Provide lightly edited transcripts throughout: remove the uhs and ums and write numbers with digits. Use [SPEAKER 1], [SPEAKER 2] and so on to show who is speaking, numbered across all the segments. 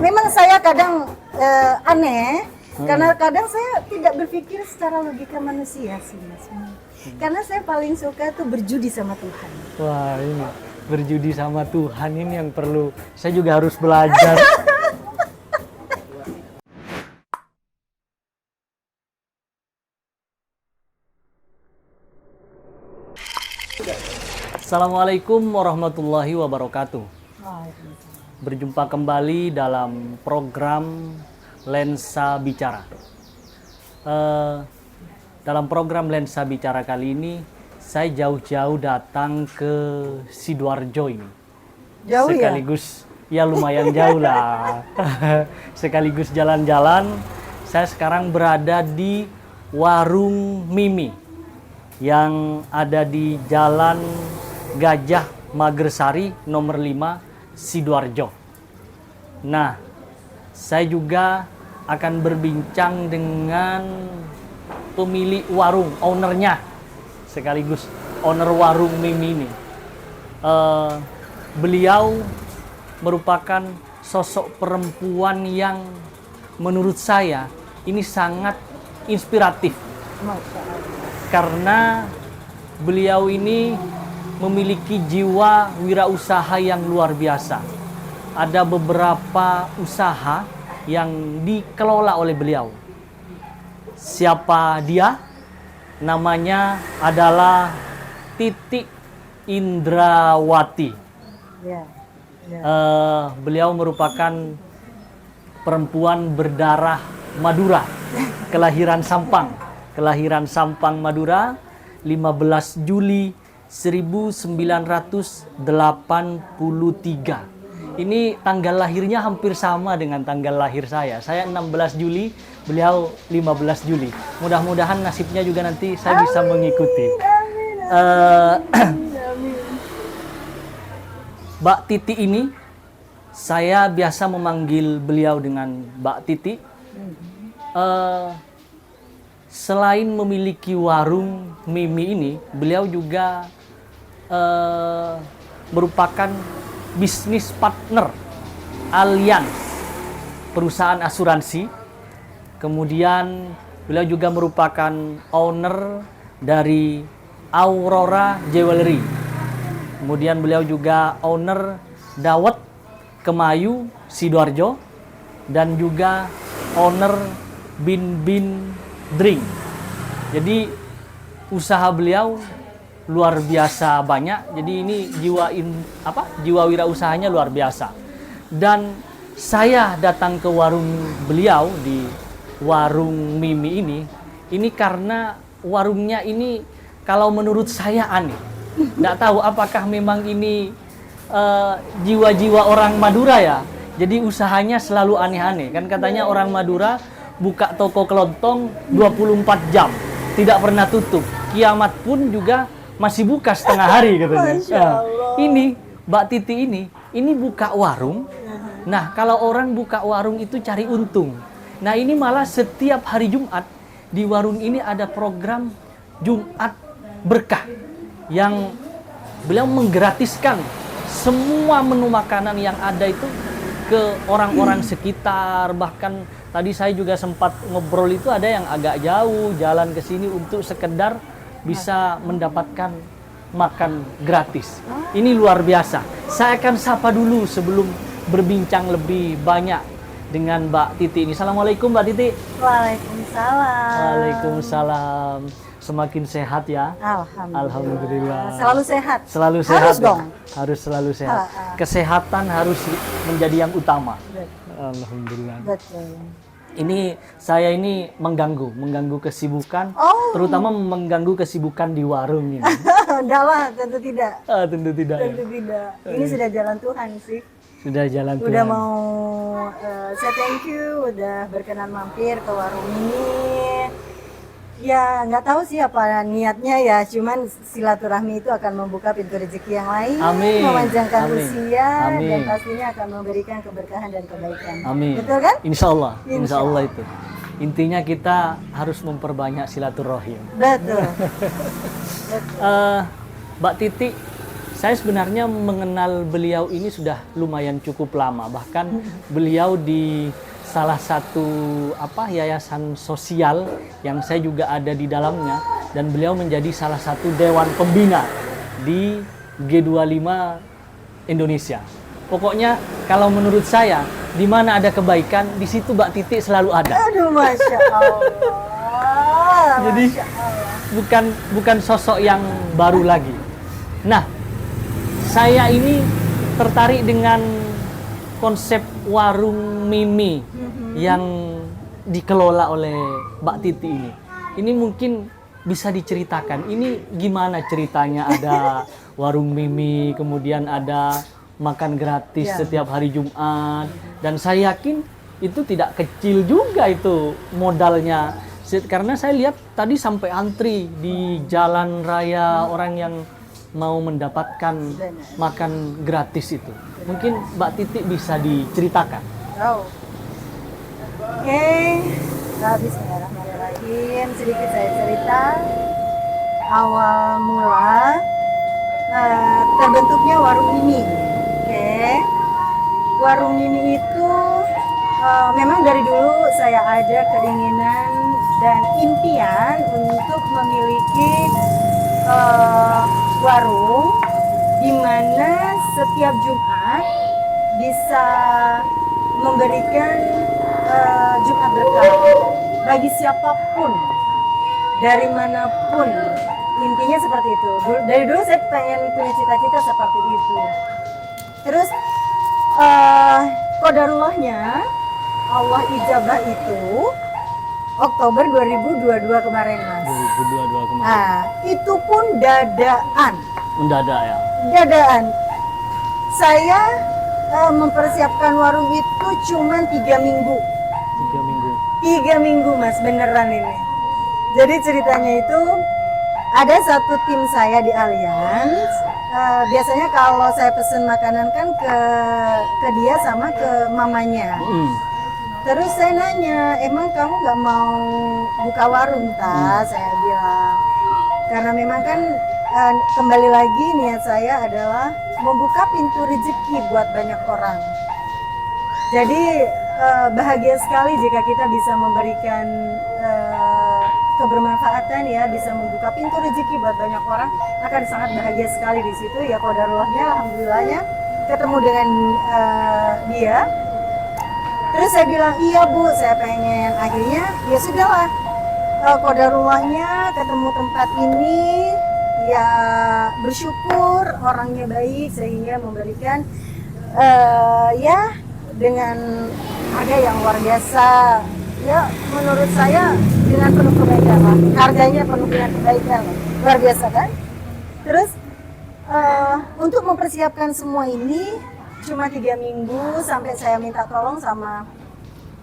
[SPEAKER 1] memang saya kadang aneh, karena kadang saya tidak berpikir secara logika manusia sih, Mas. Karena saya paling suka tuh berjudi sama Tuhan.
[SPEAKER 2] Wah, ini berjudi sama Tuhan ini yang perlu saya juga harus belajar. Assalamualaikum warahmatullahi wabarakatuh. Berjumpa kembali dalam program Lensa Bicara. Dalam program Lensa Bicara kali ini, saya jauh-jauh datang ke Sidoarjo ini.
[SPEAKER 1] Jauh
[SPEAKER 2] sekaligus, ya lumayan jauh lah. Sekaligus jalan-jalan. Saya sekarang berada di Warung Mimi yang ada di Jalan Gajah Magersari nomor 5 Sidoarjo. Nah, saya juga akan berbincang dengan pemilik warung, ownernya, sekaligus owner warung Mimi ini. Beliau merupakan sosok perempuan yang menurut saya ini sangat inspiratif. Karena beliau ini memiliki jiwa wirausaha yang luar biasa. Ada beberapa usaha yang dikelola oleh beliau. Siapa dia? Namanya adalah Titi Indrawati. Beliau merupakan perempuan berdarah Madura, kelahiran Sampang, Madura, 15 Juli 1983. Ini tanggal lahirnya hampir sama dengan tanggal lahir saya. Saya 16 Juli, beliau 15 Juli. Mudah-mudahan nasibnya juga nanti saya bisa mengikuti. Mbak Titi ini, saya biasa memanggil beliau dengan Mbak Titi. Selain memiliki warung Mimi ini, beliau juga merupakan bisnis partner Allianz, perusahaan asuransi. Kemudian beliau juga merupakan owner dari Aurora Jewelry. Kemudian beliau juga owner Dawet Kemayu Sidoarjo dan juga owner Bin Bin Drink. Jadi usaha beliau luar biasa banyak. Jadi ini jiwa wirausahanya luar biasa. Dan saya datang ke warung beliau di Warung Mimi ini karena warungnya ini kalau menurut saya aneh. Nggak tahu apakah memang ini jiwa-jiwa orang Madura ya. Jadi usahanya selalu aneh-aneh. Kan katanya orang Madura buka toko kelontong 24 jam, tidak pernah tutup. Kiamat pun juga masih buka setengah hari katanya. Nah, ini Mbak Titi ini buka warung. Nah, kalau orang buka warung itu cari untung. Nah, ini malah setiap hari Jumat di warung ini ada program Jumat Berkah yang beliau menggratiskan semua menu makanan yang ada itu ke orang-orang sekitar. Bahkan tadi saya juga sempat ngobrol itu ada yang agak jauh jalan ke sini untuk sekedar bisa mendapatkan makan gratis. Ini luar biasa. Saya akan sapa dulu sebelum berbincang lebih banyak dengan Mbak Titi ini. Assalamualaikum Mbak Titi.
[SPEAKER 1] Waalaikumsalam.
[SPEAKER 2] Waalaikumsalam. Semakin sehat ya? Alhamdulillah.
[SPEAKER 1] Selalu sehat.
[SPEAKER 2] Selalu sehat.
[SPEAKER 1] Harus dong.
[SPEAKER 2] Harus selalu sehat. Kesehatan harus menjadi yang utama. Alhamdulillah.
[SPEAKER 1] Betul.
[SPEAKER 2] Ini saya ini mengganggu kesibukan, terutama mengganggu kesibukan di warung ini.
[SPEAKER 1] Enggak lah, tentu tidak.
[SPEAKER 2] Tentu tidak.
[SPEAKER 1] Tentu tidak. Ini sudah jalan Tuhan sih.
[SPEAKER 2] Sudah jalan Tuhan.
[SPEAKER 1] Udah mau saya thank you, udah berkenan mampir ke warung ini. Ya nggak tahu sih apa niatnya ya, cuman silaturahmi itu akan membuka pintu rezeki yang lain,
[SPEAKER 2] Amin.
[SPEAKER 1] memanjangkan
[SPEAKER 2] Amin.
[SPEAKER 1] usia,
[SPEAKER 2] Amin.
[SPEAKER 1] dan pastinya akan memberikan keberkahan dan kebaikan.
[SPEAKER 2] Amin.
[SPEAKER 1] Betul kan?
[SPEAKER 2] Insya Allah
[SPEAKER 1] Insya Allah.
[SPEAKER 2] itu. Intinya kita harus memperbanyak silaturahim.
[SPEAKER 1] Betul.
[SPEAKER 2] Mbak Titi, Saya sebenarnya mengenal beliau ini sudah lumayan cukup lama. Bahkan beliau di salah satu yayasan sosial yang saya juga ada di dalamnya, dan beliau menjadi salah satu dewan pembina di G25 Indonesia. Pokoknya kalau menurut saya, di mana ada kebaikan, di situ Mbak Titi selalu ada.
[SPEAKER 1] Aduh, Masya Allah.
[SPEAKER 2] Jadi
[SPEAKER 1] Masya Allah.
[SPEAKER 2] bukan sosok yang baru lagi. Nah, saya ini tertarik dengan konsep warung Mimi yang dikelola oleh Mbak Titi ini. Ini mungkin bisa diceritakan. Ini gimana ceritanya ada warung Mimi, kemudian ada makan gratis
[SPEAKER 1] Ya.
[SPEAKER 2] setiap hari Jumat, dan saya yakin itu tidak kecil juga itu modalnya. Karena saya lihat tadi sampai antri di jalan raya orang yang mau mendapatkan makan gratis itu. Mungkin Mbak Titi bisa diceritakan.
[SPEAKER 1] Oh. Oke. Nah, bismillahirrahmanirrahim. Sedikit saya cerita. Awal mula terbentuknya warung Mimi. Oke. Warung Mimi itu memang dari dulu saya ada keinginan dan impian untuk memiliki warung di mana setiap Jumat bisa memberikan Jumat berkah bagi siapapun dari manapun. Intinya seperti itu. Dari dulu saya pengen punya cita-cita seperti itu. Terus qadarullahnya Allah ijabah itu Oktober 2022 kemarin, Mas.
[SPEAKER 2] 2022 kemarin.
[SPEAKER 1] Nah, itu pun dadaan.
[SPEAKER 2] Mendadak ya.
[SPEAKER 1] Dadaan. Saya mempersiapkan warung itu cuma 3 minggu.
[SPEAKER 2] 3 minggu.
[SPEAKER 1] 3 minggu, Mas, beneran ini. Jadi ceritanya itu ada satu tim saya di Allianz. Biasanya kalau saya pesen makanan kan ke dia sama ke mamanya. Terus saya nanya, emang kamu nggak mau buka warung, Ta? Saya bilang. Karena memang kan kembali lagi niat saya adalah membuka pintu rezeki buat banyak orang. Jadi bahagia sekali jika kita bisa memberikan kebermanfaatan ya, bisa membuka pintu rezeki buat banyak orang, akan sangat bahagia sekali di situ ya. Qadarulahnya, alhamdulillahnya ketemu dengan dia. Terus saya bilang, iya Bu, saya pengen. Akhirnya ya sudahlah, qadarullahnya ketemu tempat ini, ya bersyukur orangnya baik sehingga memberikan ya dengan harga yang luar biasa. Ya menurut saya dengan penuh kebaikan lah, harganya penuh dengan kebaikan, luar biasa kan. Terus untuk mempersiapkan semua ini cuma 3 minggu, sampai saya minta tolong sama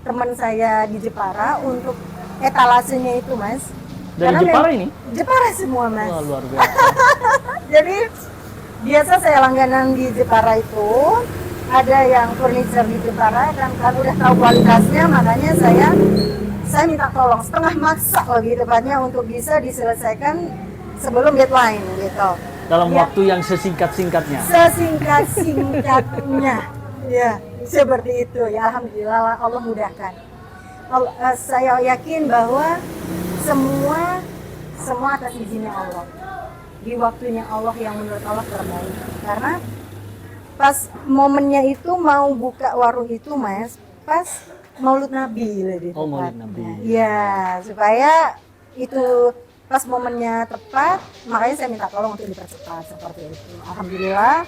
[SPEAKER 1] teman saya di Jepara untuk etalasenya itu, Mas.
[SPEAKER 2] Dari
[SPEAKER 1] Karena
[SPEAKER 2] Jepara ini?
[SPEAKER 1] Jepara semua, Mas.
[SPEAKER 2] Wah, luar biasa.
[SPEAKER 1] Jadi biasa saya langganan di Jepara itu, ada yang furniture di Jepara kan, udah tahu kualitasnya, makanya saya minta tolong setengah maksa lebih tepatnya untuk bisa diselesaikan sebelum deadline gitu.
[SPEAKER 2] Dalam
[SPEAKER 1] Ya.
[SPEAKER 2] waktu yang sesingkat-singkatnya.
[SPEAKER 1] Sesingkat-singkatnya, ya seperti itu ya. Alhamdulillah Allah mudahkan. Saya yakin bahwa semua atas izinnya Allah, di waktunya Allah yang menurut Allah terbaik. Karena pas momennya itu mau buka warung itu, Mas, pas Maulid Nabi lebih
[SPEAKER 2] Oh, Maulid
[SPEAKER 1] tepatnya.
[SPEAKER 2] Nabi.
[SPEAKER 1] Ya, supaya itu pas momennya tepat, makanya saya minta tolong untuk dipercepat seperti itu. Alhamdulillah.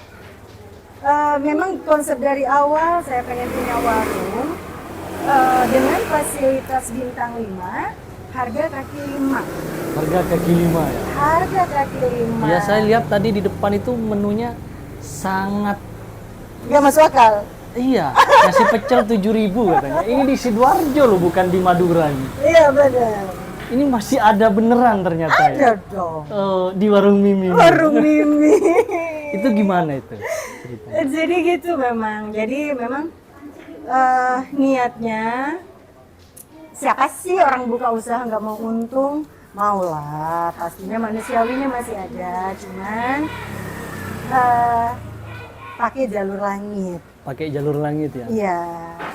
[SPEAKER 1] Memang konsep dari awal saya pengen punya warung dengan fasilitas bintang 5, harga kaki 5.
[SPEAKER 2] Harga kaki 5 ya.
[SPEAKER 1] Harga kaki 5.
[SPEAKER 2] Ya, saya lihat tadi di depan itu menunya sangat,
[SPEAKER 1] Gak masuk akal.
[SPEAKER 2] iya, nasi pecel 7.000 katanya. Ini di Sidoarjo loh, bukan di Madura ini.
[SPEAKER 1] Iya benar.
[SPEAKER 2] Ini masih ada beneran ternyata ya.
[SPEAKER 1] Ada dong.
[SPEAKER 2] Di warung Mimi.
[SPEAKER 1] Warung Mimi.
[SPEAKER 2] Itu gimana itu ceritanya?
[SPEAKER 1] Jadi gitu memang. Jadi memang niatnya, siapa sih orang buka usaha nggak mau untung? Maulah, pastinya manusiawinya masih ada. Cuman eh, pakai jalur langit.
[SPEAKER 2] Pakai jalur langit ya.
[SPEAKER 1] Iya.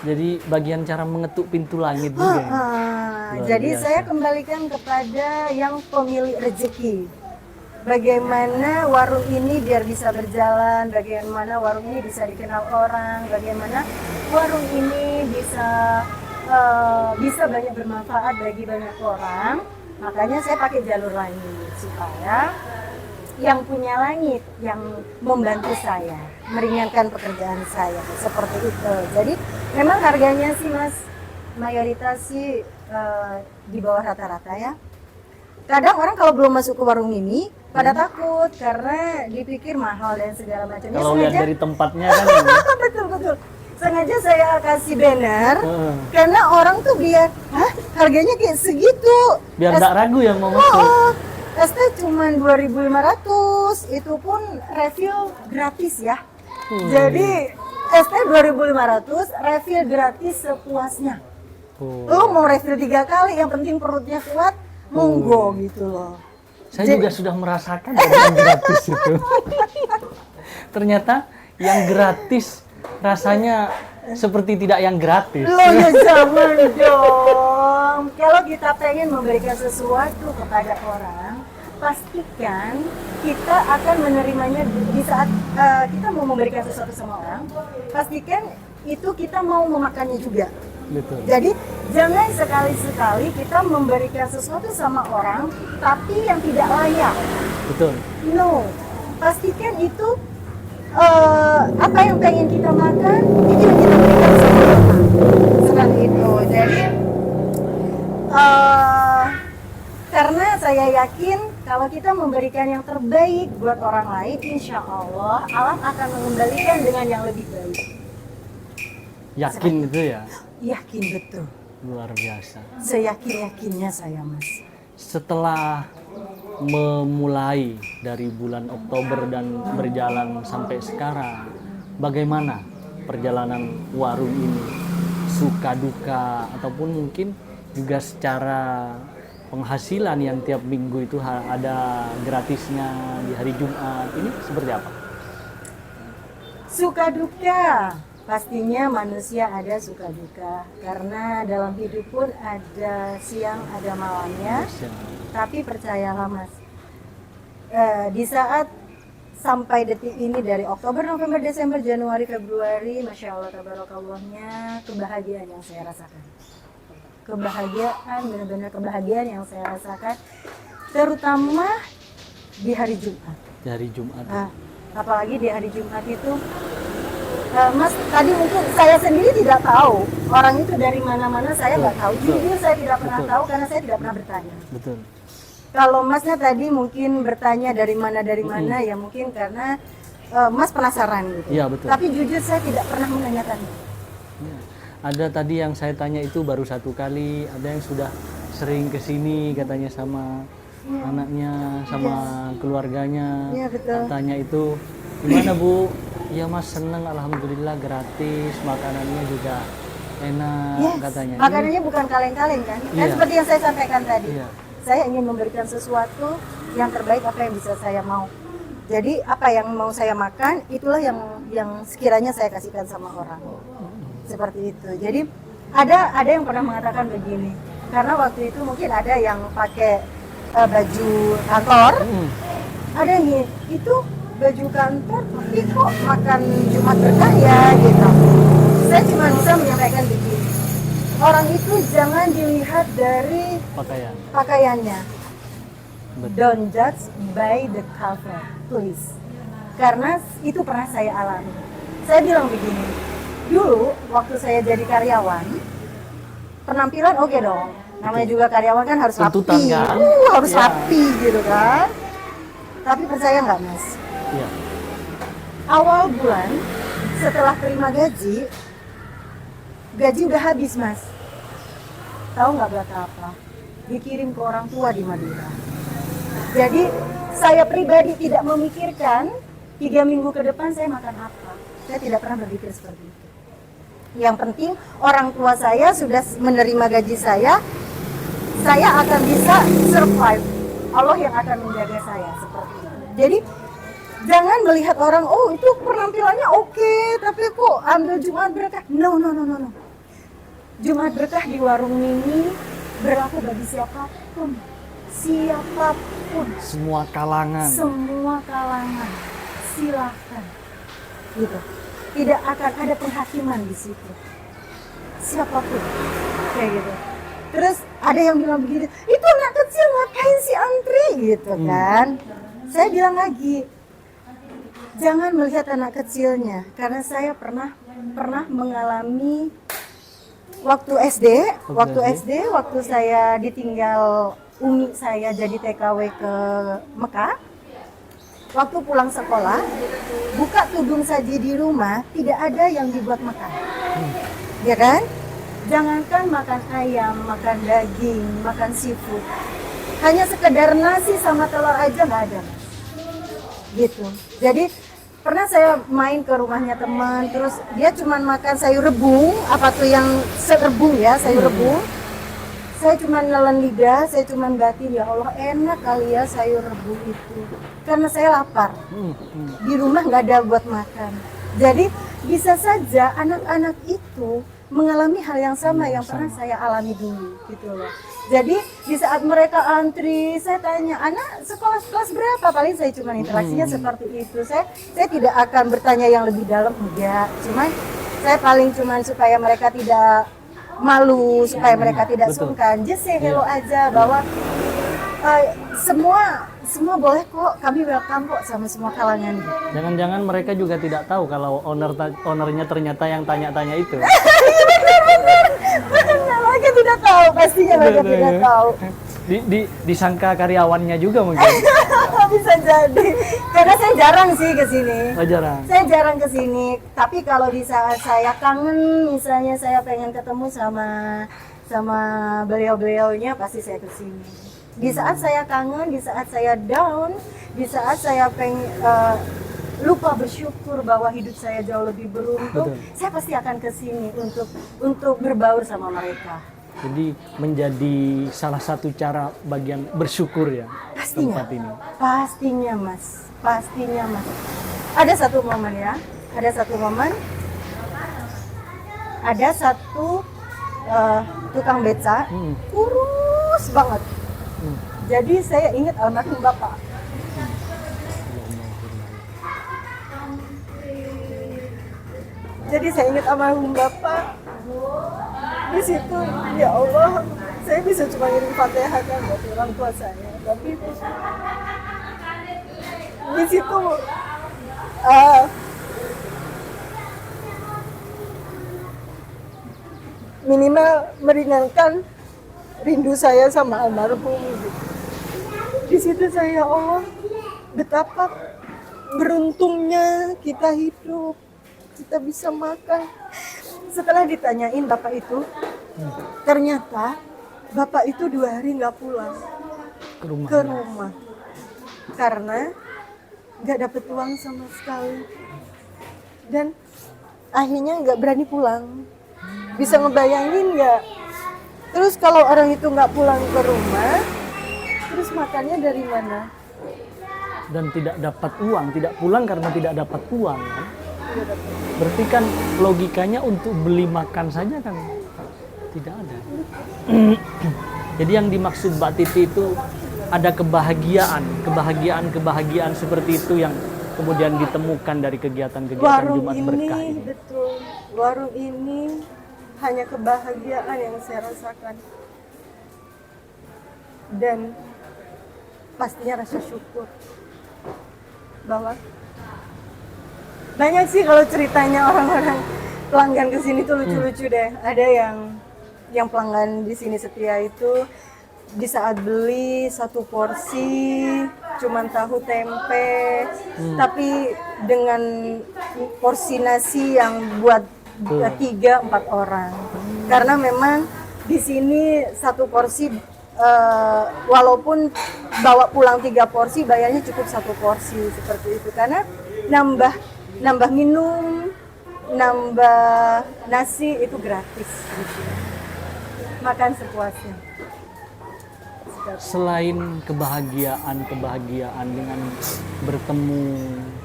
[SPEAKER 2] Jadi bagian cara mengetuk pintu langit juga. Ya? Luar
[SPEAKER 1] Jadi
[SPEAKER 2] biasa.
[SPEAKER 1] saya kembalikan kepada yang pemilik rezeki. Bagaimana warung ini biar bisa berjalan, bagaimana warung ini bisa dikenal orang, bagaimana warung ini bisa banyak bermanfaat bagi banyak orang. Makanya saya pakai jalur langit supaya yang punya langit yang membantu saya, meringankan pekerjaan saya seperti itu. Jadi memang harganya sih Mas mayoritas sih di bawah rata-rata ya. Kadang orang kalau belum masuk ke warung ini pada takut karena dipikir mahal dan segala macamnya.
[SPEAKER 2] Kalau lihat
[SPEAKER 1] Sengaja-
[SPEAKER 2] dari tempatnya kan ini.
[SPEAKER 1] betul. Sengaja saya kasih banner
[SPEAKER 2] Heeh.
[SPEAKER 1] karena orang tuh biar, hah harganya kayak segitu.
[SPEAKER 2] Biar
[SPEAKER 1] Es-
[SPEAKER 2] nggak ragu yang mau masuk.
[SPEAKER 1] Oh, ST cuma 2.500, itu pun refill gratis ya. Jadi ST 2.500, refill gratis sepuasnya.
[SPEAKER 2] Oh.
[SPEAKER 1] Lo mau refill 3 kali, yang penting perutnya kuat, monggo gitu loh.
[SPEAKER 2] Saya juga sudah merasakan yang gratis itu. Ternyata yang gratis rasanya seperti tidak yang gratis.
[SPEAKER 1] Lo ya jangan dong. Kalau kita pengen memberikan sesuatu kepada orang, pastikan kita akan menerimanya di saat kita mau memberikan sesuatu sama orang. Pastikan itu kita mau memakannya juga.
[SPEAKER 2] Betul.
[SPEAKER 1] Jadi jangan sekali-sekali kita memberikan sesuatu sama orang tapi yang tidak layak.
[SPEAKER 2] Betul.
[SPEAKER 1] No, pastikan itu apa yang pengen kita makan itu yang kita berikan sama orang. Seperti itu. Jadi karena saya yakin kalau kita memberikan yang terbaik buat orang lain, insya Allah alam akan mengembalikan dengan yang lebih baik.
[SPEAKER 2] Yakin itu ya.
[SPEAKER 1] Yakin betul.
[SPEAKER 2] Luar biasa.
[SPEAKER 1] Seyakin-yakinnya saya Mas.
[SPEAKER 2] Setelah memulai dari bulan Oktober dan berjalan sampai sekarang, bagaimana perjalanan warung ini? Suka duka ataupun mungkin juga secara penghasilan yang tiap minggu itu ada gratisnya di hari Jumat, ini seperti apa?
[SPEAKER 1] Suka duka, pastinya manusia ada suka duka karena dalam hidup pun ada siang ada malamnya. Tapi percayalah Mas, di saat sampai detik ini dari Oktober, November, Desember, Januari, Februari, Masya Allah Tabarakallahnya, kebahagiaan yang saya rasakan. Kebahagiaan, benar-benar kebahagiaan yang saya rasakan, terutama di hari Jumat.
[SPEAKER 2] Di hari Jumat.
[SPEAKER 1] Apalagi di hari Jumat itu, Mas, tadi mungkin saya sendiri tidak tahu orang itu dari mana-mana, saya nggak tahu. Jujur saya tidak pernah tahu karena saya tidak pernah bertanya.
[SPEAKER 2] Betul.
[SPEAKER 1] Kalau Masnya tadi mungkin bertanya dari mana ya mungkin karena Mas penasaran gitu.
[SPEAKER 2] Iya, betul.
[SPEAKER 1] Tapi jujur saya tidak pernah menanyakan.
[SPEAKER 2] Ya. Ada tadi yang saya tanya itu baru 1 kali, ada yang sudah sering kesini katanya sama anaknya, sama keluarganya.
[SPEAKER 1] Iya, betul.
[SPEAKER 2] Tanya itu, gimana Bu? Ya Mas seneng, alhamdulillah gratis, makanannya juga enak katanya.
[SPEAKER 1] Makanannya bukan kaleng-kaleng kan? Kan
[SPEAKER 2] Iya.
[SPEAKER 1] seperti yang saya sampaikan tadi.
[SPEAKER 2] Iya.
[SPEAKER 1] Saya ingin memberikan sesuatu yang terbaik apa yang bisa saya mau. Jadi apa yang mau saya makan itulah yang sekiranya saya kasihkan sama orang. Seperti itu. Jadi ada yang pernah mengatakan begini. Karena waktu itu mungkin ada yang pakai baju kantor. Ada yang gini, itu baju kantor tapi kok makan Jumat berkah ya gitu. Saya cuma bisa menyampaikan begini. Orang itu jangan dilihat dari pakaiannya.
[SPEAKER 2] Betul.
[SPEAKER 1] Don't judge by the cover, please. Karena itu pernah saya alami. Saya bilang begini, dulu waktu saya jadi karyawan, penampilan oke dong. Namanya juga karyawan kan harus
[SPEAKER 2] Tuntutan
[SPEAKER 1] rapi.
[SPEAKER 2] kan?
[SPEAKER 1] Harus
[SPEAKER 2] Ya.
[SPEAKER 1] rapi gitu kan. Tapi percaya nggak Mas?
[SPEAKER 2] Iya.
[SPEAKER 1] Awal bulan setelah terima gaji udah habis Mas. Tahu nggak berapa apa? Dikirim ke orang tua di Madura. Jadi saya pribadi tidak memikirkan 3 minggu ke depan saya makan apa. Saya tidak pernah berpikir seperti itu. Yang penting orang tua saya sudah menerima gaji saya akan bisa survive. Allah yang akan menjaga saya seperti itu. Jadi Jangan melihat orang, oh itu penampilannya oke, tapi kok ambil Jumat berkah. No, no, no, no, no. Jumat berkah di warung Mimi berlaku bagi siapapun. Siapapun.
[SPEAKER 2] Semua kalangan.
[SPEAKER 1] Semua kalangan. Silahkan. Gitu. Tidak akan ada penghakiman di situ. Siapapun. Kayak gitu. Terus ada yang bilang begitu, itu anak kecil ngapain sih antri gitu kan. Saya bilang lagi, jangan melihat anak kecilnya, karena saya pernah mengalami waktu SD, waktu saya ditinggal umi saya jadi TKW ke Mekah. Waktu pulang sekolah, buka tudung saji di rumah, tidak ada yang dibuat makan. Ya kan? Jangankan makan ayam, makan daging, makan seafood. Hanya sekedar nasi sama telur aja nggak ada. Gitu. Jadi pernah saya main ke rumahnya teman, terus dia cuma makan sayur rebung, apa tuh yang serebung ya, sayur rebung. Saya cuma nelen lidah, saya cuma batin, ya Allah enak kali ya sayur rebung itu. Karena saya lapar. Di rumah nggak ada buat makan. Jadi bisa saja anak-anak itu mengalami hal yang sama yang pernah saya alami dulu gitu loh. Jadi di saat mereka antri, saya tanya, anak sekolah kelas berapa? Paling saya cuma interaksinya seperti itu. Saya tidak akan bertanya yang lebih dalam, enggak. Cuman saya paling cuman supaya mereka tidak malu, supaya mereka tidak sungkan. Just say hello aja bahwa semua boleh kok, kami welcome kok sama semua kalangan.
[SPEAKER 2] Jangan-jangan mereka juga tidak tahu kalau ownernya ternyata yang tanya-tanya itu.
[SPEAKER 1] Benar, mereka tidak tahu, pastinya mereka tidak tahu.
[SPEAKER 2] Disangka karyawannya juga mungkin.
[SPEAKER 1] Bisa jadi, karena saya jarang sih ke sini.
[SPEAKER 2] Oh, jarang.
[SPEAKER 1] Saya jarang ke sini, tapi kalau di saat saya kangen, misalnya saya pengen ketemu sama beliau-beliaunya, pasti saya ke sini. Di saat saya kangen, di saat saya down, di saat saya lupa bersyukur bahwa hidup saya jauh lebih beruntung, saya pasti akan ke sini untuk berbaur sama mereka.
[SPEAKER 2] Jadi menjadi salah satu cara bagian bersyukur ya.
[SPEAKER 1] Pastinya,
[SPEAKER 2] tempat ini.
[SPEAKER 1] pastinya mas. Ada satu momen ya, ada satu tukang beca, kurus banget. Jadi saya ingat almarhum bapak. Di situ, ya Allah, saya bisa cuma ngirim Fatihah kan buat orang tua saya. Tapi di situ minimal meringankan rindu saya sama almarhum. Di situ saya, ya Allah, betapa beruntungnya kita hidup, kita bisa makan. Setelah ditanyain bapak itu, ternyata bapak itu 2 hari nggak pulang ke rumah karena nggak dapet uang sama sekali, dan akhirnya nggak berani pulang. Bisa ngebayangin nggak? Terus kalau orang itu nggak pulang ke rumah, terus makannya dari mana?
[SPEAKER 2] Dan tidak dapat uang, tidak pulang karena tidak dapat uang kan? Berarti kan logikanya untuk beli makan saja kan tidak ada. Jadi yang dimaksud Mbak Titi itu ada kebahagiaan seperti itu yang kemudian ditemukan dari kegiatan-kegiatan Jumat Berkah ini.
[SPEAKER 1] Betul, warung ini hanya kebahagiaan yang saya rasakan dan pastinya rasa syukur bahwa banyak sih kalau ceritanya orang-orang pelanggan kesini tuh lucu-lucu deh. Ada yang pelanggan di sini setia itu di saat beli 1 porsi cuman tahu tempe, tapi dengan porsi nasi yang buat 3-4 orang. Karena memang di sini 1 porsi walaupun bawa pulang 3 porsi, bayarnya cukup 1 porsi seperti itu. Karena nambah minum, nambah nasi itu gratis gitu. Makan sepuasnya.
[SPEAKER 2] Selain kebahagiaan dengan bertemu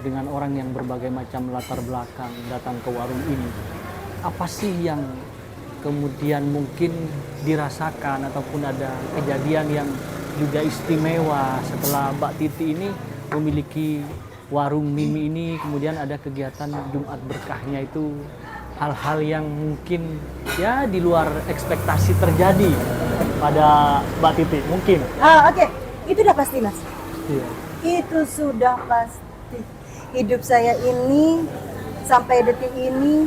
[SPEAKER 2] dengan orang yang berbagai macam latar belakang datang ke warung ini, apa sih yang kemudian mungkin dirasakan ataupun ada kejadian yang juga istimewa setelah Mbak Titi ini memiliki warung mimi ini, kemudian ada kegiatan Jumat berkahnya itu, hal-hal yang mungkin ya di luar ekspektasi terjadi pada Mbak Titi mungkin.
[SPEAKER 1] Oke. Itu udah pasti, Mas.
[SPEAKER 2] Iya.
[SPEAKER 1] Itu sudah pasti. Hidup saya ini sampai detik ini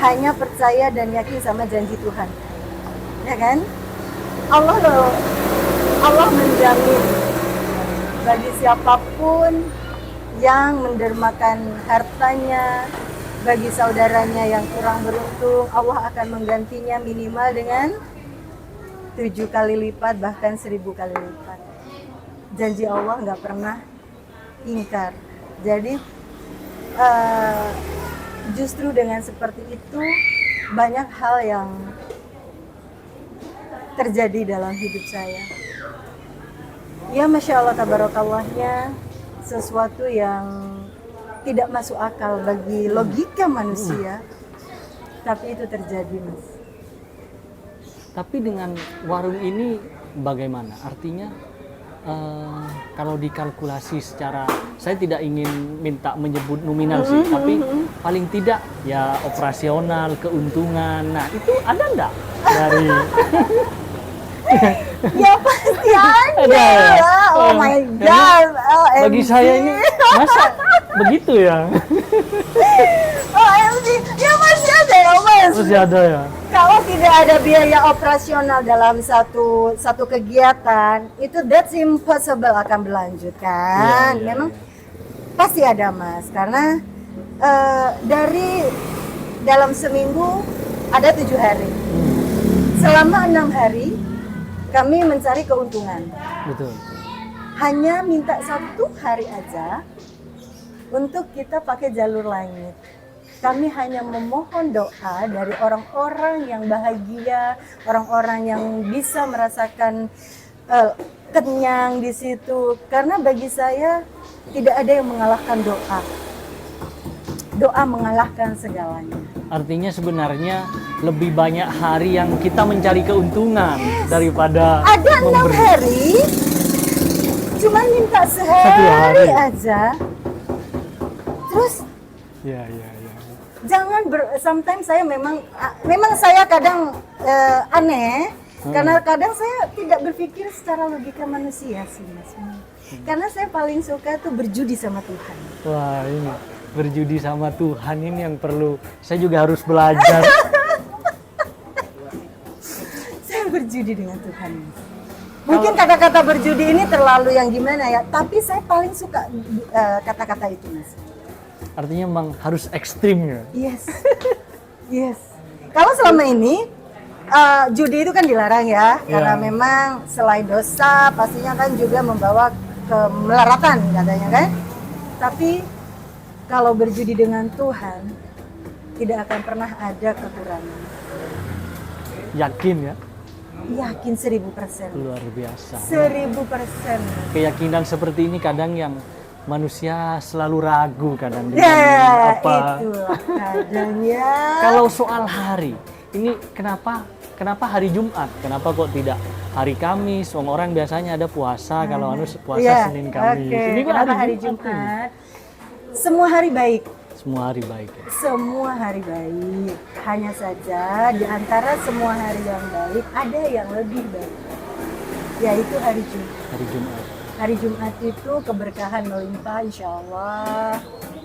[SPEAKER 1] hanya percaya dan yakin sama janji Tuhan. Ya kan? Allah menjamin bagi siapapun yang mendermakan hartanya, bagi saudaranya yang kurang beruntung, Allah akan menggantinya minimal dengan 7 kali lipat, bahkan 1000 kali lipat. Janji Allah nggak pernah ingkar. Jadi justru dengan seperti itu banyak hal yang terjadi dalam hidup saya. Ya Masya Allah tabarakallahnya, sesuatu yang tidak masuk akal bagi logika manusia, tapi itu terjadi, Mas.
[SPEAKER 2] Tapi dengan warung ini bagaimana? Artinya kalau dikalkulasi secara, saya tidak ingin minta menyebut nominal sih, tapi paling tidak ya operasional, keuntungan. Nah itu ada enggak dari?
[SPEAKER 1] Ya pasti ada.
[SPEAKER 2] ya?
[SPEAKER 1] Oh my God.
[SPEAKER 2] Bagi saya ini masa begitu ya?
[SPEAKER 1] OMG. Ya masih ada ya, Mas.
[SPEAKER 2] Masih ada ya?
[SPEAKER 1] Kalau tidak ada biaya operasional dalam satu kegiatan, itu that's impossible akan berlanjut kan.
[SPEAKER 2] Iya,
[SPEAKER 1] Memang pasti ada, Mas, karena dari dalam seminggu ada 7 hari. Selama 6 hari kami mencari keuntungan.
[SPEAKER 2] Betul.
[SPEAKER 1] Hanya minta 1 hari aja untuk kita pakai jalur langit. Kami hanya memohon doa dari orang-orang yang bahagia, orang-orang yang bisa merasakan kenyang di situ. Karena bagi saya tidak ada yang mengalahkan doa. Doa mengalahkan segalanya.
[SPEAKER 2] Artinya sebenarnya lebih banyak hari yang kita mencari keuntungan daripada
[SPEAKER 1] Ada 6
[SPEAKER 2] memberi.
[SPEAKER 1] hari, cuma minta 1
[SPEAKER 2] hari.
[SPEAKER 1] hari aja. Terus
[SPEAKER 2] Ya.
[SPEAKER 1] jangan sometimes saya memang saya kadang aneh karena kadang saya tidak berpikir secara logika manusia sih, Mas. Karena saya paling suka tuh berjudi sama Tuhan.
[SPEAKER 2] Wah, ini berjudi sama Tuhan ini yang perlu saya juga harus belajar.
[SPEAKER 1] Saya berjudi dengan Tuhan. Mungkin kata-kata berjudi ini terlalu yang gimana ya, tapi saya paling suka kata-kata itu, Mas.
[SPEAKER 2] Artinya memang harus ekstrim ya.
[SPEAKER 1] Yes. Kalau selama ini judi itu kan dilarang ya, karena
[SPEAKER 2] Iya.
[SPEAKER 1] memang selain dosa pastinya kan juga membawa kemelaratan katanya kan. Tapi kalau berjudi dengan Tuhan tidak akan pernah ada kekurangan.
[SPEAKER 2] Yakin ya?
[SPEAKER 1] Yakin 1000%.
[SPEAKER 2] Luar biasa.
[SPEAKER 1] 1000%.
[SPEAKER 2] Keyakinan seperti ini kadang yang manusia selalu ragu kadang dengan
[SPEAKER 1] Ya,
[SPEAKER 2] apa.
[SPEAKER 1] itulah kadangnya.
[SPEAKER 2] Kalau soal hari, ini kenapa hari Jumat? Kenapa kok tidak hari Kamis? Orang biasanya ada puasa, kalau puasa
[SPEAKER 1] Iya,
[SPEAKER 2] Senin Kamis.
[SPEAKER 1] oke.
[SPEAKER 2] Ini kok
[SPEAKER 1] Kenapa
[SPEAKER 2] hari
[SPEAKER 1] hari
[SPEAKER 2] Jumat?
[SPEAKER 1] Jumat? Semua hari baik.
[SPEAKER 2] Semua hari baik ya.
[SPEAKER 1] Semua hari baik. Hanya saja di antara semua hari yang baik ada yang lebih baik. Yaitu hari Jumat.
[SPEAKER 2] Hari Jumat.
[SPEAKER 1] Hari Jumat itu keberkahan melimpah insya Allah.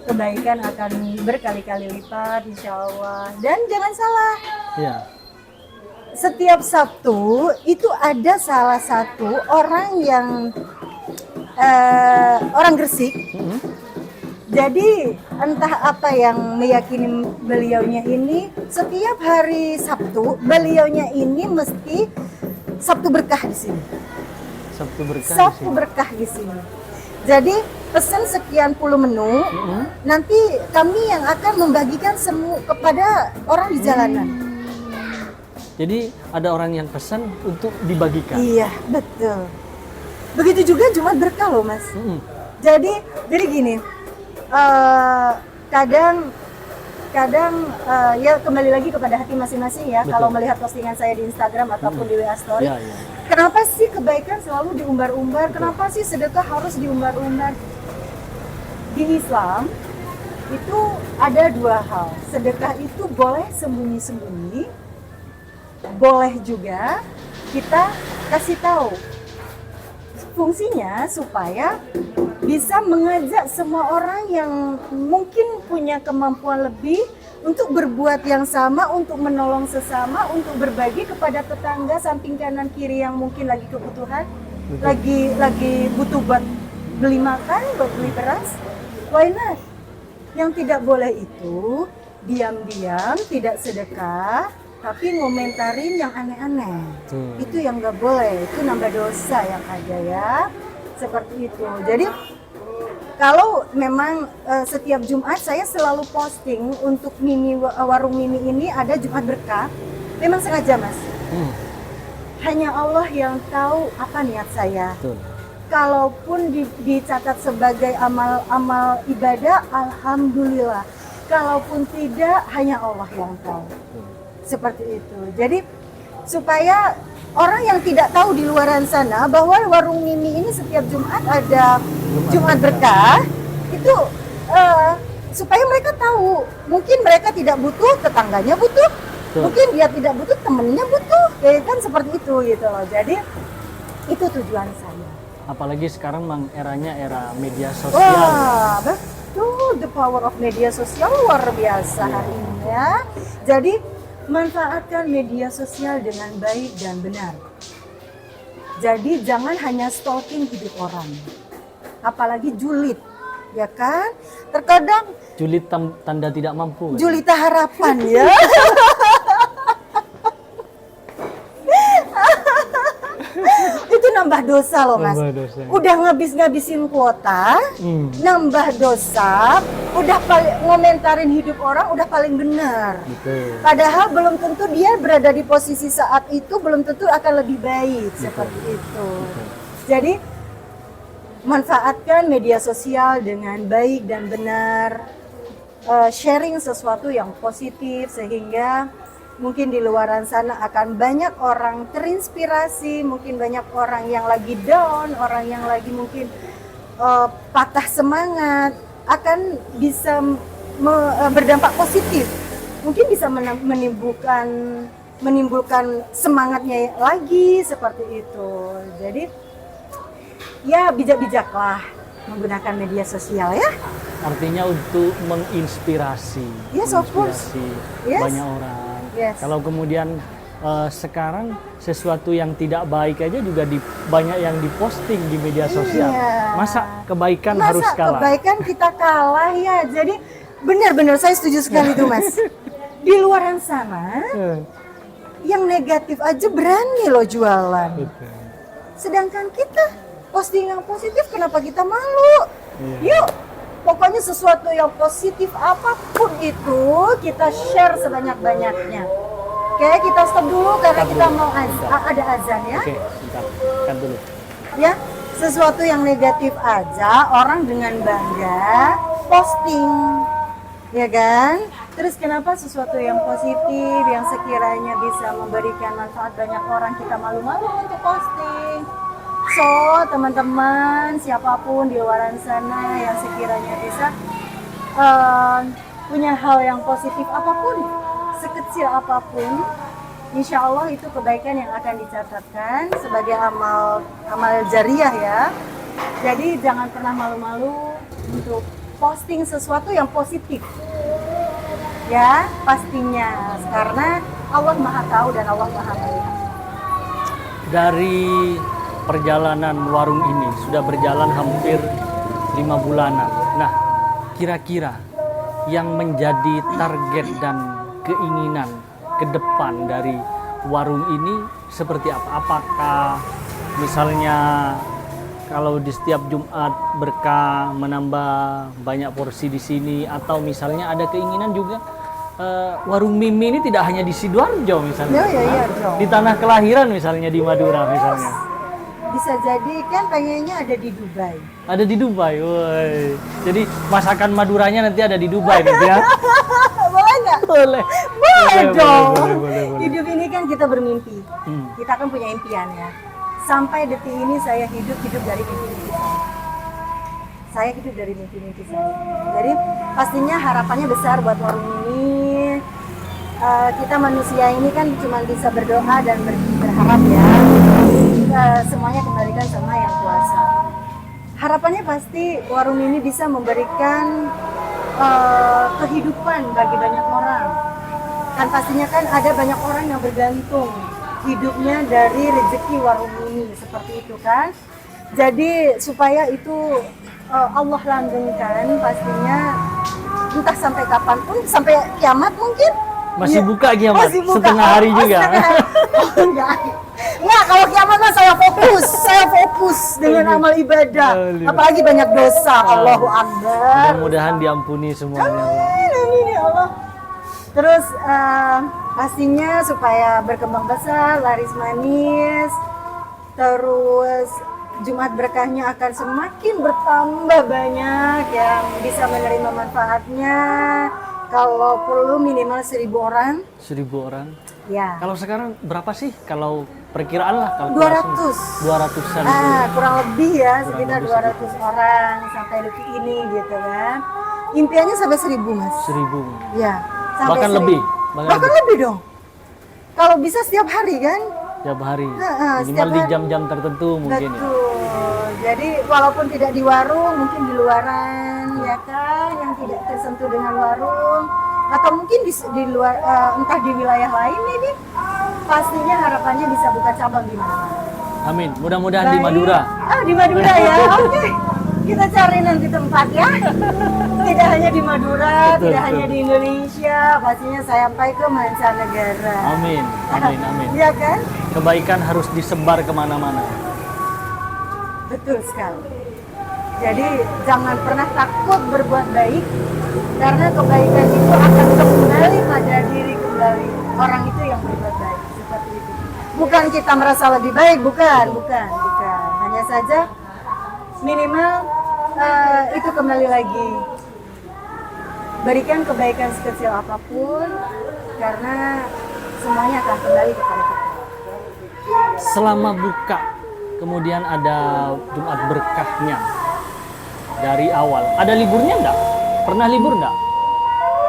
[SPEAKER 1] Kebaikan akan berkali-kali lipat insya Allah. Dan jangan salah,
[SPEAKER 2] Ya.
[SPEAKER 1] setiap Sabtu itu ada salah satu orang yang orang Gresik. Jadi entah apa yang meyakini beliaunya ini, setiap hari Sabtu beliaunya ini mesti Sabtu berkah di sini.
[SPEAKER 2] Sabtu berkah.
[SPEAKER 1] Sabtu berkah di sini. Jadi pesan sekian puluh menu, nanti kami yang akan membagikan semua kepada orang di jalanan.
[SPEAKER 2] Jadi ada orang yang pesan untuk dibagikan.
[SPEAKER 1] Iya, betul. Begitu juga Jumat Berkah loh, Mas. Jadi gini, kadang ya kembali lagi kepada hati masing-masing ya.
[SPEAKER 2] Betul.
[SPEAKER 1] Kalau melihat postingan saya di Instagram ataupun di WA Story,
[SPEAKER 2] Ya, ya.
[SPEAKER 1] kenapa sih kebaikan selalu diumbar-umbar? Kenapa sih sedekah harus diumbar-umbar? Di Islam itu ada dua hal. Sedekah itu boleh sembunyi-sembunyi, boleh juga kita kasih tahu. Fungsinya supaya bisa mengajak semua orang yang mungkin punya kemampuan lebih untuk berbuat yang sama, untuk menolong sesama, untuk berbagi kepada tetangga samping kanan kiri yang mungkin lagi kebutuhan, lagi butuh buat beli makan, buat beli beras. Why not? Yang tidak boleh itu diam-diam, tidak sedekah, tapi ngomentarin yang aneh-aneh. Itu yang nggak boleh, itu nambah dosa yang ada ya. Seperti itu. Jadi kalau memang setiap Jumat saya selalu posting untuk warung Mimi ini ada Jumat Berkah. Memang sengaja, Mas. Hanya Allah yang tahu apa niat saya.
[SPEAKER 2] Betul.
[SPEAKER 1] Kalaupun dicatat sebagai amal ibadah, alhamdulillah. Kalaupun tidak, hanya Allah yang tahu. Seperti itu. Jadi supaya orang yang tidak tahu di luaran sana bahwa warung Mimi ini setiap Jumat ada Jumat Berkah, itu supaya mereka tahu. Mungkin mereka tidak butuh, tetangganya butuh. Mungkin dia tidak butuh, temennya butuh. Kayak kan seperti itu gitu loh. Jadi itu tujuan saya.
[SPEAKER 2] Apalagi sekarang memang eranya era media sosial.
[SPEAKER 1] Wah, betul. The power of media sosial luar biasa hari ini ya. Jadi manfaatkan media sosial dengan baik dan benar. Jadi jangan hanya stalking hidup orang. Apalagi julid, ya kan? Terkadang
[SPEAKER 2] Julid tanda tidak mampu.
[SPEAKER 1] julita harapan ya. Itu nambah dosa loh, Mas.
[SPEAKER 2] Nambah dosa.
[SPEAKER 1] Udah ngabisin kuota, nambah dosa, udah ngomentarin hidup orang udah paling benar.
[SPEAKER 2] Betul.
[SPEAKER 1] Padahal belum tentu dia berada di posisi saat itu, belum tentu akan lebih baik. Seperti itu. Jadi manfaatkan media sosial dengan baik dan benar. Sharing sesuatu yang positif sehingga mungkin di luaran sana akan banyak orang terinspirasi, mungkin banyak orang yang lagi down, orang yang lagi mungkin patah semangat, akan bisa berdampak positif. Mungkin bisa menimbulkan semangatnya lagi seperti itu. Jadi ya bijak-bijaklah menggunakan media sosial ya.
[SPEAKER 2] Artinya untuk menginspirasi,
[SPEAKER 1] Yes, of course. Yes.
[SPEAKER 2] banyak orang.
[SPEAKER 1] Yes.
[SPEAKER 2] Kalau kemudian sekarang sesuatu yang tidak baik aja juga banyak yang diposting di media sosial.
[SPEAKER 1] Iya.
[SPEAKER 2] Masa kebaikan harus kalah?
[SPEAKER 1] Masa kebaikan kita kalah ya. Jadi benar-benar saya setuju sekali itu, Mas. Di luaran sana yang negatif aja berani loh jualan.
[SPEAKER 2] Betul.
[SPEAKER 1] Sedangkan kita posting yang positif, kenapa kita malu? Yuk, pokoknya sesuatu yang positif apapun itu kita share sebanyak-banyaknya. Oke, kita stop dulu karena kita mau ada azan ya.
[SPEAKER 2] Oke, bentar. Kan dulu.
[SPEAKER 1] Ya, sesuatu yang negatif aja orang dengan bangga posting. Ya kan? Terus kenapa sesuatu yang positif yang sekiranya bisa memberikan manfaat banyak orang kita malu-malu untuk posting? So, teman-teman, siapapun di luaran sana yang sekiranya bisa punya hal yang positif apapun, sekecil apapun, insya Allah itu kebaikan yang akan dicatatkan sebagai amal jariah ya. Jadi jangan pernah malu-malu untuk posting sesuatu yang positif. Ya, pastinya. Karena Allah Maha Tahu dan Allah Maha Melihat.
[SPEAKER 2] Dari perjalanan warung ini sudah berjalan hampir 5 bulanan. Nah, kira-kira yang menjadi target dan keinginan ke depan dari warung ini seperti apa? Apakah misalnya kalau di setiap Jumat berkah menambah banyak porsi di sini, atau misalnya ada keinginan juga warung Mimi ini tidak hanya di Sidoarjo misalnya,
[SPEAKER 1] Iya, dong.
[SPEAKER 2] di tanah kelahiran misalnya di Madura misalnya.
[SPEAKER 1] Bisa jadi kan pengennya ada di Dubai.
[SPEAKER 2] Ada di Dubai, woi. Jadi masakan Maduranya nanti ada di Dubai nanti ya.
[SPEAKER 1] Boleh nggak?
[SPEAKER 2] Boleh.
[SPEAKER 1] Boleh dong.
[SPEAKER 2] Boleh.
[SPEAKER 1] Hidup ini kan kita bermimpi.
[SPEAKER 2] Hmm.
[SPEAKER 1] Kita kan punya impian ya. Sampai detik ini saya hidup dari mimpi-mimpi saya. Saya hidup dari mimpi-mimpi saya. Jadi pastinya harapannya besar buat warung ini. Kita manusia ini kan cuma bisa berdoa dan berharap ya. Semuanya kembalikan sama Yang Kuasa. Harapannya pasti warung ini bisa memberikan kehidupan bagi banyak orang. Kan pastinya kan ada banyak orang yang bergantung hidupnya dari rezeki warung ini, seperti itu kan. Jadi supaya itu Allah langgengkan pastinya, entah sampai kapanpun, sampai kiamat mungkin.
[SPEAKER 2] Masih
[SPEAKER 1] Ya,
[SPEAKER 2] buka kiamat,
[SPEAKER 1] masih buka.
[SPEAKER 2] setengah hari juga.
[SPEAKER 1] Enggak, kalau kiamat mah saya fokus dengan amal ibadah. Apalagi banyak dosa. Allahu Akbar.
[SPEAKER 2] Mudah-mudahan diampuni semuanya.
[SPEAKER 1] Amin ya Allah. Terus pastinya supaya berkembang besar, laris manis. Terus Jumat berkahnya akan semakin bertambah banyak yang bisa menerima manfaatnya. Kalau perlu minimal 1.000 orang.
[SPEAKER 2] 1.000 orang.
[SPEAKER 1] Ya.
[SPEAKER 2] Kalau sekarang berapa sih? Kalau perkiraan lah.
[SPEAKER 1] 200.
[SPEAKER 2] 200-an.
[SPEAKER 1] Kurang lebih ya,
[SPEAKER 2] Kurang
[SPEAKER 1] sekitar
[SPEAKER 2] lebih
[SPEAKER 1] 200 orang sampai detik ini gitu kan. Impiannya sampai 1.000 Mas.
[SPEAKER 2] 1.000.
[SPEAKER 1] Ya. Sampai
[SPEAKER 2] Bahkan
[SPEAKER 1] 1.000.
[SPEAKER 2] lebih.
[SPEAKER 1] Bahkan lebih dong. Kalau bisa setiap hari kan.
[SPEAKER 2] Tiap hari.
[SPEAKER 1] Setiap
[SPEAKER 2] Minimal di
[SPEAKER 1] hari.
[SPEAKER 2] jam-jam tertentu mungkin ya.
[SPEAKER 1] Betul. Jadi walaupun tidak di warung, mungkin di luaran ya kan, yang tidak tersentuh dengan warung, atau mungkin di luar, entah di wilayah lain ini, pastinya harapannya bisa buka cabang di mana-mana.
[SPEAKER 2] Amin. Mudah-mudahan di Madura.
[SPEAKER 1] Di Madura ya. Oke. Kita cari nanti tempat ya. Tidak hanya di Madura,
[SPEAKER 2] Betul,
[SPEAKER 1] tidak hanya di Indonesia, pastinya sampai ke mancanegara.
[SPEAKER 2] Amin. Amin.
[SPEAKER 1] Iya kan?
[SPEAKER 2] Kebaikan harus disebar kemana-mana.
[SPEAKER 1] Betul sekali. Jadi jangan pernah takut berbuat baik, karena kebaikan itu akan kembali pada diri kembali orang itu yang berbuat baik, seperti itu. Bukan kita merasa lebih baik, bukan. Hanya saja minimal itu kembali lagi. Berikan kebaikan sekecil apapun, karena semuanya akan kembali kepada kita.
[SPEAKER 2] Selama buka, kemudian ada Jumat berkahnya dari awal. Ada liburnya enggak? Pernah libur enggak?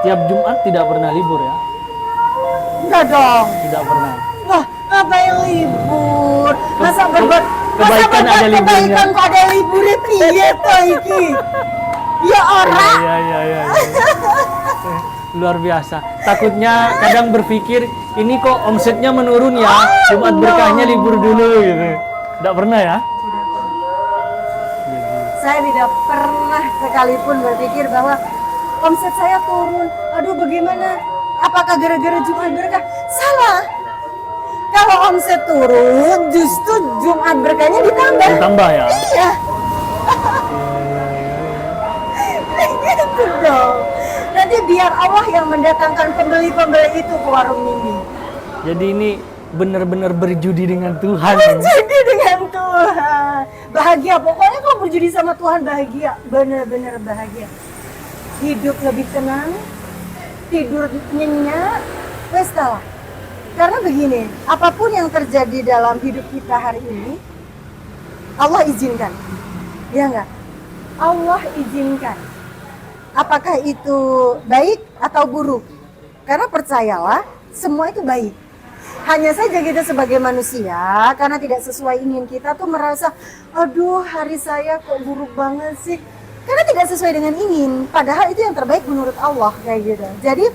[SPEAKER 2] Tiap Jumat tidak pernah libur ya?
[SPEAKER 1] Enggak dong.
[SPEAKER 2] Tidak pernah.
[SPEAKER 1] Wah, apa yang libur? Masa berbuat
[SPEAKER 2] kebaikan ada liburnya.
[SPEAKER 1] Kebaikan kok ada liburnya piye toh iki? Ya ora.
[SPEAKER 2] Iya. Luar biasa. Takutnya kadang berpikir ini kok omsetnya menurun ya. Jumat berkahnya libur dulu gitu. Tidak pernah ya?
[SPEAKER 1] Saya tidak pernah sekalipun berpikir bahwa omset saya turun. Aduh, bagaimana? Apakah gara-gara Jumat berkah? Salah. Kalau omset turun, justru Jumat berkahnya ditambah.
[SPEAKER 2] Ditambah ya?
[SPEAKER 1] Iya. Gitu dong. Nanti biar Allah yang mendatangkan pembeli-pembeli itu ke warung ini.
[SPEAKER 2] Jadi ini benar-benar berjudi dengan Tuhan.
[SPEAKER 1] Berjudi dengan Tuhan. Bahagia. Pokoknya kalau berjudi sama Tuhan bahagia. Benar-benar bahagia. Hidup lebih tenang. Tidur nyenyak. Pesta lah. Karena begini, apapun yang terjadi dalam hidup kita hari ini, Allah izinkan. Ya enggak? Allah izinkan. Apakah itu baik atau buruk? Karena percayalah, semua itu baik. Hanya saja kita sebagai manusia, karena tidak sesuai ingin kita tuh merasa, aduh hari saya kok buruk banget sih. Karena tidak sesuai dengan ingin, padahal itu yang terbaik menurut Allah kayak gitu. Jadi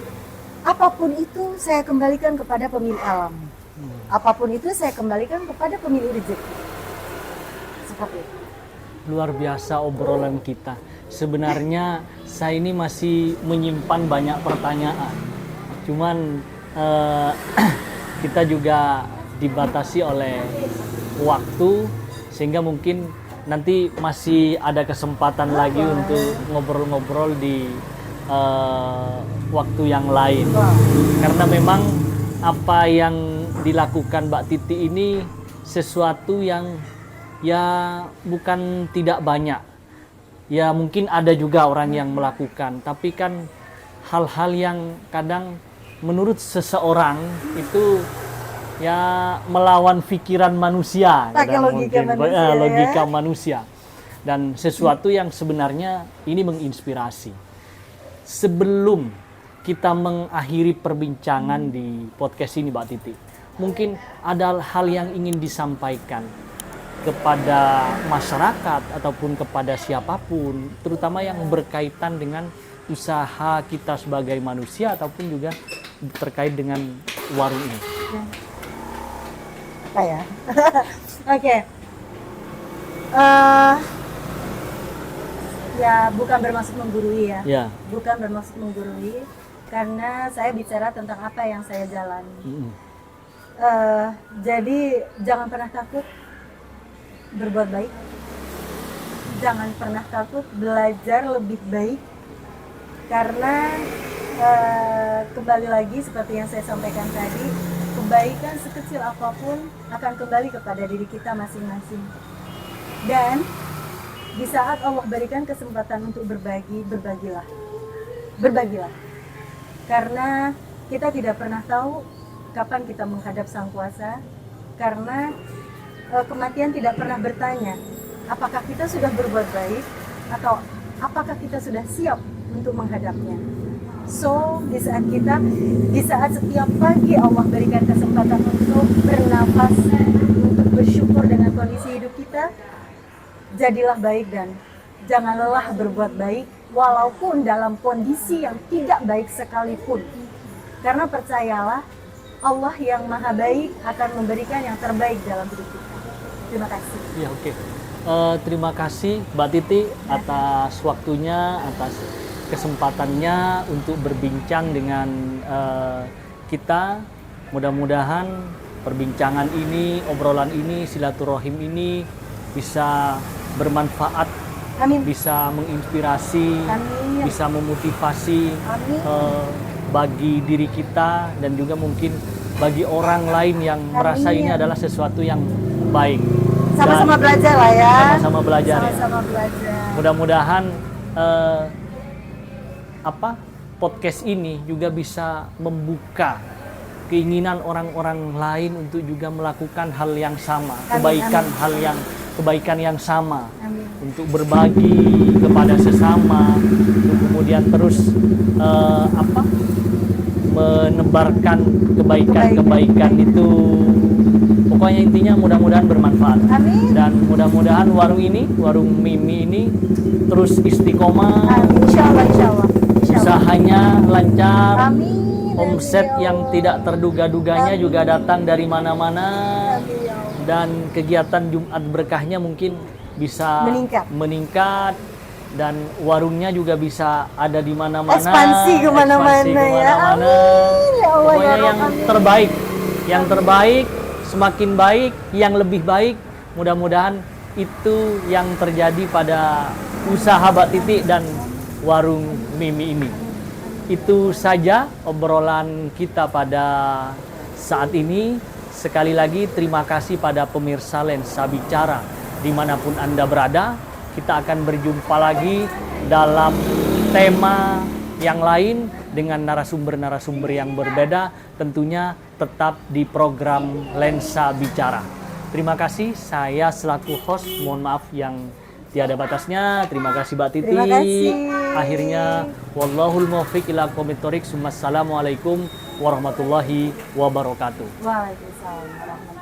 [SPEAKER 1] apapun itu saya kembalikan kepada pemilik alam. Apapun itu saya kembalikan kepada pemilik rezeki. Seperti itu.
[SPEAKER 2] Luar biasa obrolan kita. Sebenarnya saya ini masih menyimpan banyak pertanyaan. Cuman kita juga dibatasi oleh waktu, sehingga mungkin nanti masih ada kesempatan lagi untuk ngobrol-ngobrol di waktu yang lain.
[SPEAKER 1] Wah.
[SPEAKER 2] Karena memang apa yang dilakukan Mbak Titi ini sesuatu yang ya bukan tidak banyak. Ya mungkin ada juga orang yang melakukan, tapi kan hal-hal yang kadang menurut seseorang itu ya melawan pikiran manusia.
[SPEAKER 1] Pakai
[SPEAKER 2] kadang
[SPEAKER 1] logika
[SPEAKER 2] mungkin.
[SPEAKER 1] manusia, ya.
[SPEAKER 2] Logika manusia. Dan sesuatu yang sebenarnya ini menginspirasi. Sebelum kita mengakhiri perbincangan di podcast ini, Mbak Titi, mungkin ada hal yang ingin disampaikan kepada masyarakat ataupun kepada siapapun, terutama yang berkaitan dengan usaha kita sebagai manusia ataupun juga terkait dengan warung ini.
[SPEAKER 1] Apa ya? Oke. Ya bukan bermaksud menggurui ya.
[SPEAKER 2] Ya.
[SPEAKER 1] Bukan bermaksud menggurui, karena saya bicara tentang apa yang saya jalani. Jadi jangan pernah takut berbuat baik. Jangan pernah takut belajar lebih baik. Karena kembali lagi seperti yang saya sampaikan tadi, kebaikan sekecil apapun akan kembali kepada diri kita masing-masing. Dan di saat Allah berikan kesempatan untuk berbagi, berbagilah. Berbagilah. Karena kita tidak pernah tahu kapan kita menghadap Sang Kuasa. Karena kematian tidak pernah bertanya apakah kita sudah berbuat baik atau apakah kita sudah siap untuk menghadapnya. So, di saat setiap pagi Allah berikan kesempatan untuk bernafas, untuk bersyukur dengan kondisi hidup kita, jadilah baik dan jangan lelah berbuat baik walaupun dalam kondisi yang tidak baik sekalipun. Karena percayalah, Allah yang maha baik akan memberikan yang terbaik dalam hidup kita. Terima kasih.
[SPEAKER 2] Ya, oke. Terima kasih Mbak Titi atas waktunya, atas kesempatannya untuk berbincang dengan kita. Mudah-mudahan perbincangan ini, obrolan ini, silaturahim ini bisa bermanfaat,
[SPEAKER 1] Amin.
[SPEAKER 2] bisa menginspirasi,
[SPEAKER 1] Amin.
[SPEAKER 2] bisa memotivasi
[SPEAKER 1] Amin.
[SPEAKER 2] bagi diri kita dan juga mungkin bagi orang lain yang merasa ini adalah sesuatu yang baik.
[SPEAKER 1] Sama-sama belajar lah ya.
[SPEAKER 2] Sama-sama belajar.
[SPEAKER 1] Sama-sama belajar.
[SPEAKER 2] Mudah-mudahan podcast ini juga bisa membuka keinginan orang-orang lain untuk juga melakukan hal yang sama, kebaikan yang sama,
[SPEAKER 1] Amin.
[SPEAKER 2] untuk berbagi kepada sesama, untuk kemudian terus menebarkan kebaikan itu. Pokoknya intinya mudah-mudahan bermanfaat.
[SPEAKER 1] Amin.
[SPEAKER 2] Dan mudah-mudahan warung Mimi ini terus istiqomah.
[SPEAKER 1] Amin. Insyaallah.
[SPEAKER 2] Usahanya lancar.
[SPEAKER 1] Amin.
[SPEAKER 2] Omset
[SPEAKER 1] Amin, ya
[SPEAKER 2] yang
[SPEAKER 1] Allah.
[SPEAKER 2] tidak terduga-duganya
[SPEAKER 1] Amin.
[SPEAKER 2] juga datang dari mana-mana.
[SPEAKER 1] Amin, ya Allah.
[SPEAKER 2] Dan kegiatan Jumat berkahnya mungkin bisa meningkat dan warungnya juga bisa ada di mana-mana.
[SPEAKER 1] Ekspansi kemana-mana ya. Amin. Ya Allah,
[SPEAKER 2] Pokoknya
[SPEAKER 1] ya
[SPEAKER 2] yang
[SPEAKER 1] Rabbi.
[SPEAKER 2] terbaik, semakin baik, yang lebih baik. Mudah-mudahan itu yang terjadi pada usaha Mbak Titi dan warung Mimi ini. Itu saja obrolan kita pada saat ini. Sekali lagi terima kasih pada pemirsa Lensa Bicara dimanapun Anda berada. Kita akan berjumpa lagi dalam tema yang lain dengan narasumber-narasumber yang berbeda, tentunya tetap di program Lensa Bicara. Terima kasih, saya selaku host, mohon maaf yang tiada batasnya. Terima kasih Mbak Titi.
[SPEAKER 1] Terima kasih.
[SPEAKER 2] Akhirnya, wallahul muwaffiq ila aqwamit thoriq. Assalamualaikum warahmatullahi wabarakatuh.
[SPEAKER 1] Waalaikumsalam warahmatullahi wabarakatuh.